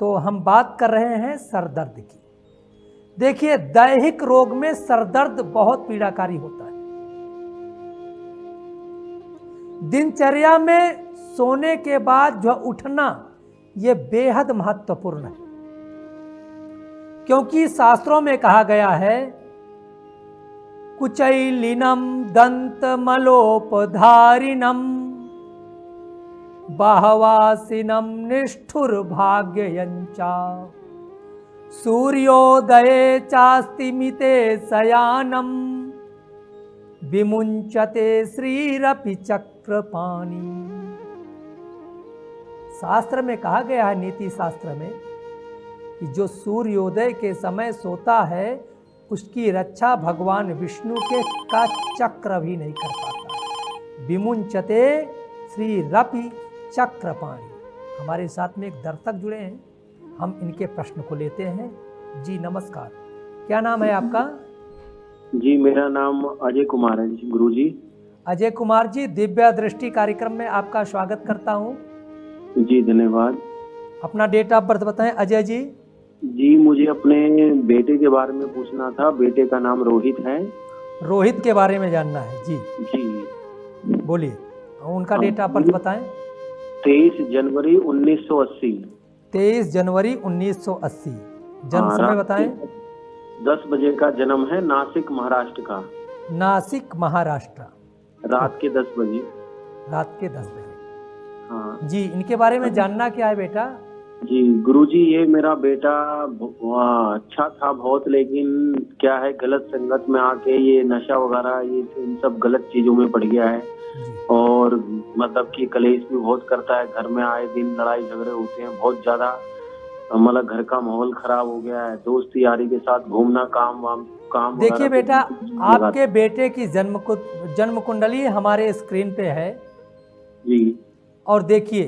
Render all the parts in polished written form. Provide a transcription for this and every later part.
तो हम बात कर रहे हैं सरदर्द की। देखिए, दैहिक रोग में सरदर्द बहुत पीड़ाकारी होता है। दिनचर्या में सोने के बाद जो उठना, यह बेहद महत्वपूर्ण है, क्योंकि शास्त्रों में कहा गया है कुचैलिनम दंत मलोपधारिणम बाहवासिनम निष्ठुर भाग्ययंचा सूर्योदये चास्तिमिते शयानम विमुंचते श्रीरपि चक्रपाणि। शास्त्र में कहा गया है, नीति शास्त्र में, कि जो सूर्योदय के समय सोता है उसकी रक्षा भगवान विष्णु के का चक्र भी नहीं कर पाता। विमुंचते श्री रपि चक्रपाणि। हमारे साथ में एक दर्शक जुड़े हैं, हम इनके प्रश्न को लेते हैं। जी नमस्कार, क्या नाम है आपका? जी मेरा नाम अजय कुमार है जी। गुरु जी। अजय कुमार जी, दिव्य दृष्टि कार्यक्रम में आपका स्वागत करता हूं। जी धन्यवाद। अपना डेट ऑफ बर्थ बताएं अजय जी। जी मुझे अपने बेटे के बारे में पूछना था। बेटे का नाम रोहित है। रोहित के बारे में जानना है जी। जी बोलिए, उनका डेट ऑफ बर्थ बताएं। 23 जनवरी 1980। 23 जनवरी 1980। जन्म समय बताएं। 10 बजे का जन्म है, नासिक महाराष्ट्र का। नासिक महाराष्ट्र। रात के 10 बजे। रात के 10 बजे। हाँ जी, इनके बारे में जानना क्या है बेटा? जी गुरुजी, ये मेरा बेटा अच्छा था बहुत, लेकिन क्या है, गलत संगत में आके ये नशा वगैरह, ये इन सब गलत चीजों में पड़ गया है। और मतलब कि कलेश भी बहुत करता है। घर में आए दिन लड़ाई झगड़े होते हैं बहुत ज्यादा। मतलब घर का माहौल खराब हो गया है। दोस्त यारी के साथ घूमना, काम देखिए बेटा, आपके बेटे की जन्म कुंडली हमारे स्क्रीन पे है जी। और देखिए,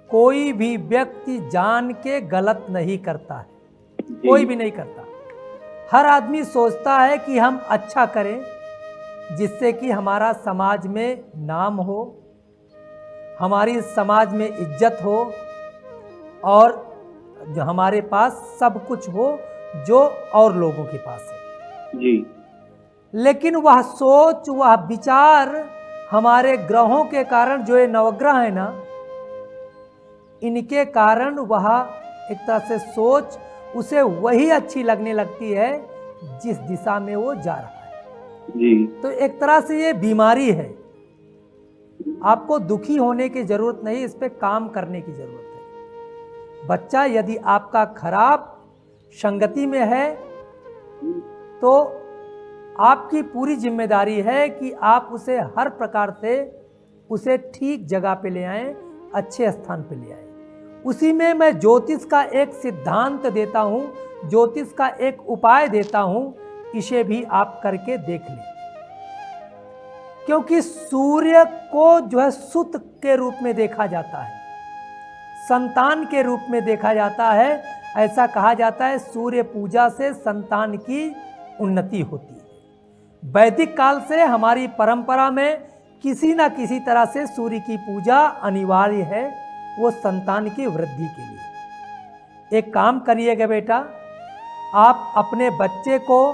कोई भी व्यक्ति जान के गलत नहीं करता है, कोई भी नहीं करता। हर आदमी सोचता है कि हम अच्छा करें, जिससे कि हमारा समाज में नाम हो, हमारी समाज में इज्जत हो, और जो हमारे पास सब कुछ हो जो और लोगों के पास है जी। लेकिन वह सोच, वह विचार हमारे ग्रहों के कारण, जो ये नवग्रह है ना, इनके कारण वह एक तरह से सोच उसे वही अच्छी लगने लगती है जिस दिशा में वो जा रहा है जी। तो एक तरह से ये बीमारी है। आपको दुखी होने की जरूरत नहीं, इस पे काम करने की जरूरत है। बच्चा यदि आपका खराब संगति में है तो आपकी पूरी जिम्मेदारी है कि आप उसे हर प्रकार से उसे ठीक जगह पे ले आएं, अच्छे स्थान पे ले आएं। उसी में मैं ज्योतिष का एक सिद्धांत देता हूं, ज्योतिष का एक उपाय देता हूं, इसे भी आप करके देख लें। क्योंकि सूर्य को जो है सुत के रूप में देखा जाता है, संतान के रूप में देखा जाता है। ऐसा कहा जाता है सूर्य पूजा से संतान की उन्नति होती है। वैदिक काल से हमारी परंपरा में किसी न किसी तरह से सूर्य की पूजा अनिवार्य है, वो संतान की वृद्धि के लिए। एक काम करिएगा बेटा, आप अपने बच्चे को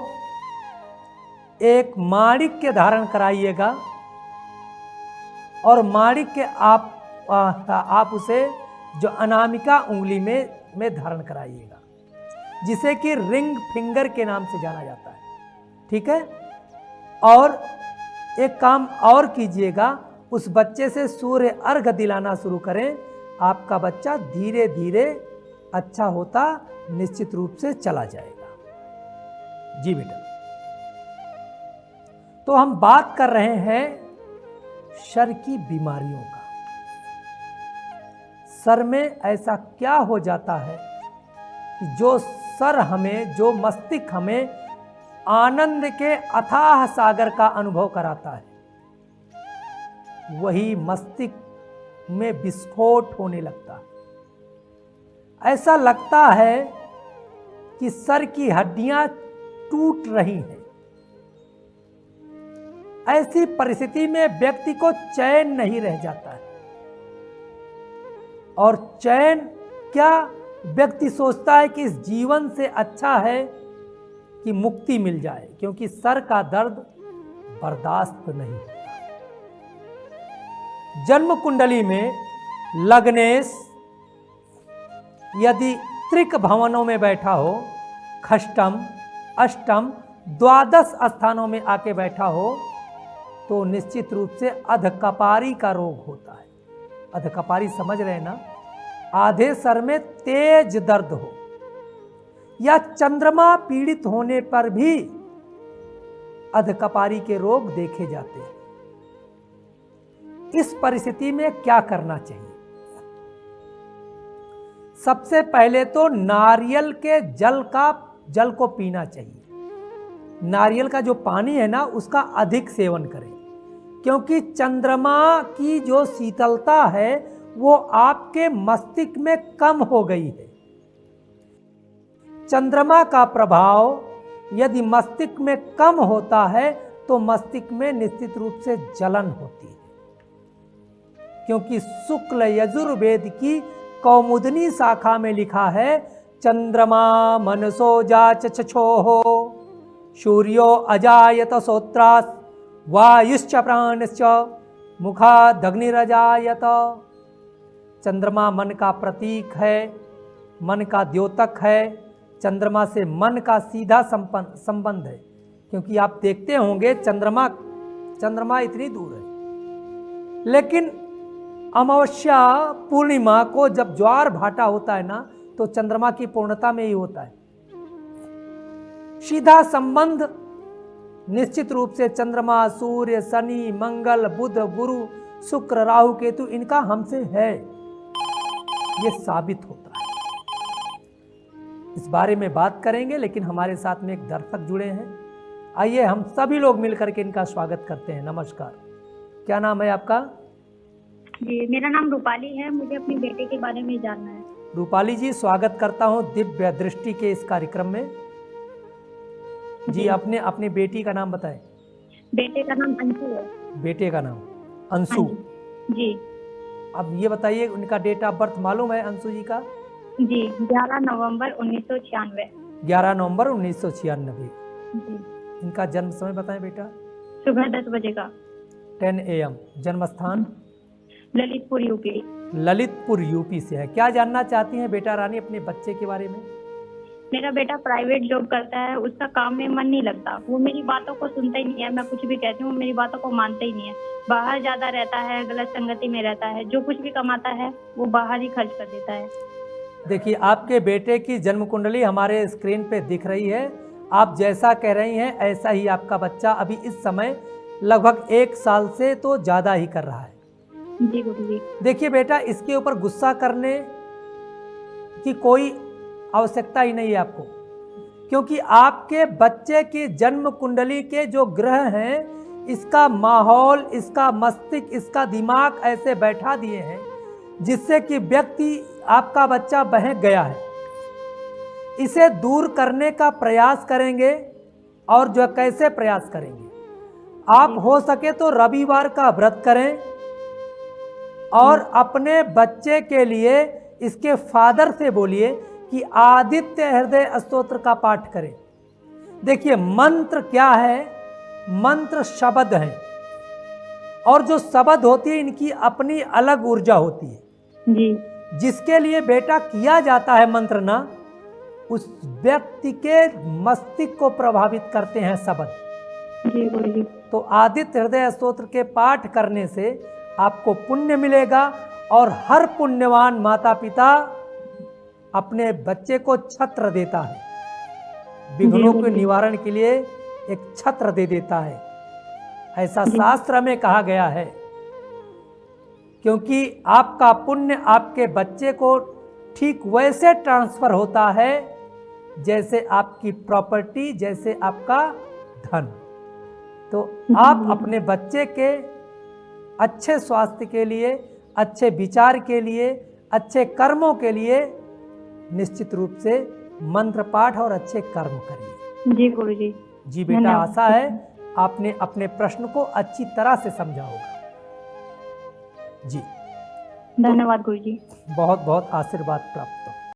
एक माणिक्य धारण कराइएगा और माणिक्य आप उसे जो अनामिका उंगली में धारण कराइएगा, जिसे कि रिंग फिंगर के नाम से जाना जाता है। ठीक है? और एक काम और कीजिएगा, उस बच्चे से सूर्य अर्घ दिलाना शुरू करें। आपका बच्चा धीरे धीरे अच्छा होता निश्चित रूप से चला जाएगा। जी बेटा, तो हम बात कर रहे हैं सर की बीमारियों का। सर में ऐसा क्या हो जाता है कि जो सर हमें, जो मस्तिष्क हमें आनंद के अथाह सागर का अनुभव कराता है, वही मस्तिष्क में विस्फोट होने लगता है। ऐसा लगता है कि सर की हड्डियां टूट रही हैं। ऐसी परिस्थिति में व्यक्ति को चैन नहीं रह जाता है। और चैन क्या, व्यक्ति सोचता है कि इस जीवन से अच्छा है कि मुक्ति मिल जाए, क्योंकि सर का दर्द बर्दाश्त नहीं होता। जन्म कुंडली में लग्नेश यदि त्रिक भवनों में बैठा हो, खष्टम, अष्टम, द्वादश स्थानों में आके बैठा हो, तो निश्चित रूप से अधकपारी का रोग होता है। अधकपारी समझ रहे हैं ना? आधे सर में तेज दर्द हो, या चंद्रमा पीड़ित होने पर भी अधकपारी के रोग देखे जाते हैं। इस परिस्थिति में क्या करना चाहिए? सबसे पहले तो नारियल के जल को पीना चाहिए। नारियल का जो पानी है ना, उसका अधिक सेवन करें, क्योंकि चंद्रमा की जो शीतलता है वो आपके मस्तिष्क में कम हो गई है। चंद्रमा का प्रभाव यदि मस्तिष्क में कम होता है तो मस्तिष्क में निश्चित रूप से जलन होती है, क्योंकि शुक्ल यजुर्वेद की कौमुदनी शाखा में लिखा है, चंद्रमा मनसो जाचछोहो सूर्यो अजायत सोत्रास वायुश्च प्राणश्च मुखादग्निरजायत। चंद्रमा मन का प्रतीक है, मन का द्योतक है। चंद्रमा से मन का सीधा संबंध है, क्योंकि आप देखते होंगे चंद्रमा इतनी दूर है, लेकिन अमावस्या पूर्णिमा को जब ज्वार भाटा होता है ना, तो चंद्रमा की पूर्णता में ही होता है। सीधा संबंध निश्चित रूप से चंद्रमा, सूर्य, शनि, मंगल, बुध, गुरु, शुक्र, राहु, केतु इनका हमसे है, ये साबित होता है। इस बारे में बात करेंगे, लेकिन हमारे साथ में एक दर्शक जुड़े हैं। आइए हम सभी लोग मिलकर के इनका स्वागत करते हैं। नमस्कार, क्या नाम है आपका? जी, मेरा नाम रूपाली है। मुझे अपने बेटे के बारे में जानना है। रूपाली जी, स्वागत करता हूं दिव्य दृष्टि के इस कार्यक्रम में। जी, अपने अपनी बेटी का नाम बताएं। बेटे का नाम अंशु है। बेटे का नाम अंशु। जी। अब ये बताइए, उनका डेट ऑफ बर्थ मालूम है अंशु जी का? जी, 11 नवंबर 1996। 11 नवंबर 1996। जी। इनका जन्म समय बताएं बेटा। सुबह 10 बजे का। 10 AM। जन्म स्थान? ललितपुर यूपी। ललितपुर यूपी से है। क्या जानना चाहती हैं बेटा रानी अपने बच्चे के बारे में? मेरा बेटा प्राइवेट जॉब करता है, उसका काम में मन नहीं लगता। वो मेरी बातों को सुनता ही नहीं है। मैं कुछ भी कहती हूँ, मेरी बातों को मानता ही नहीं है। बाहर ज्यादा रहता है, गलत संगति में रहता है। जो कुछ भी कमाता है वो बाहर ही खर्च कर देता है। देखिए, आपके बेटे की जन्म कुंडली हमारे स्क्रीन पे दिख रही है। आप जैसा कह रही हैं ऐसा ही आपका बच्चा अभी इस समय लगभग 1 साल से तो ज़्यादा ही कर रहा है। जी गुरुजी। देखिए बेटा, इसके ऊपर गुस्सा करने की कोई आवश्यकता ही नहीं है आपको, क्योंकि आपके बच्चे की जन्म कुंडली के जो ग्रह हैं, इसका माहौल, इसका मस्तिष्क, इसका दिमाग ऐसे बैठा दिए हैं जिससे कि व्यक्ति, आपका बच्चा बहक गया है। इसे दूर करने का प्रयास करेंगे, और जो कैसे प्रयास करेंगे, आप हो सके तो रविवार का व्रत करें और अपने बच्चे के लिए इसके फादर से बोलिए कि आदित्य हृदय स्तोत्र का पाठ करें। देखिए, मंत्र क्या है? मंत्र शब्द हैं, और जो शब्द होती है इनकी अपनी अलग ऊर्जा होती है। जी। जिसके लिए बेटा किया जाता है मंत्र ना, उस व्यक्ति के मस्तिष्क को प्रभावित करते हैं शब्द। जी गुरुजी। तो आदित्य हृदय स्तोत्र के पाठ करने से आपको पुण्य मिलेगा, और हर पुण्यवान माता पिता अपने बच्चे को छत्र देता है, विघ्नों के निवारण के लिए एक छत्र दे देता है। ऐसा शास्त्र में कहा गया है, क्योंकि आपका पुण्य आपके बच्चे को ठीक वैसे ट्रांसफर होता है जैसे आपकी प्रॉपर्टी, जैसे आपका धन। तो आप अपने बच्चे के अच्छे स्वास्थ्य के लिए, अच्छे विचार के लिए, अच्छे कर्मों के लिए निश्चित रूप से मंत्र पाठ और अच्छे कर्म करिए। जी गुरुजी। जी बेटा, आशा है आपने अपने प्रश्न को अच्छी तरह से समझा होगा। जी धन्यवाद गुरुजी। बहुत बहुत आशीर्वाद प्राप्त।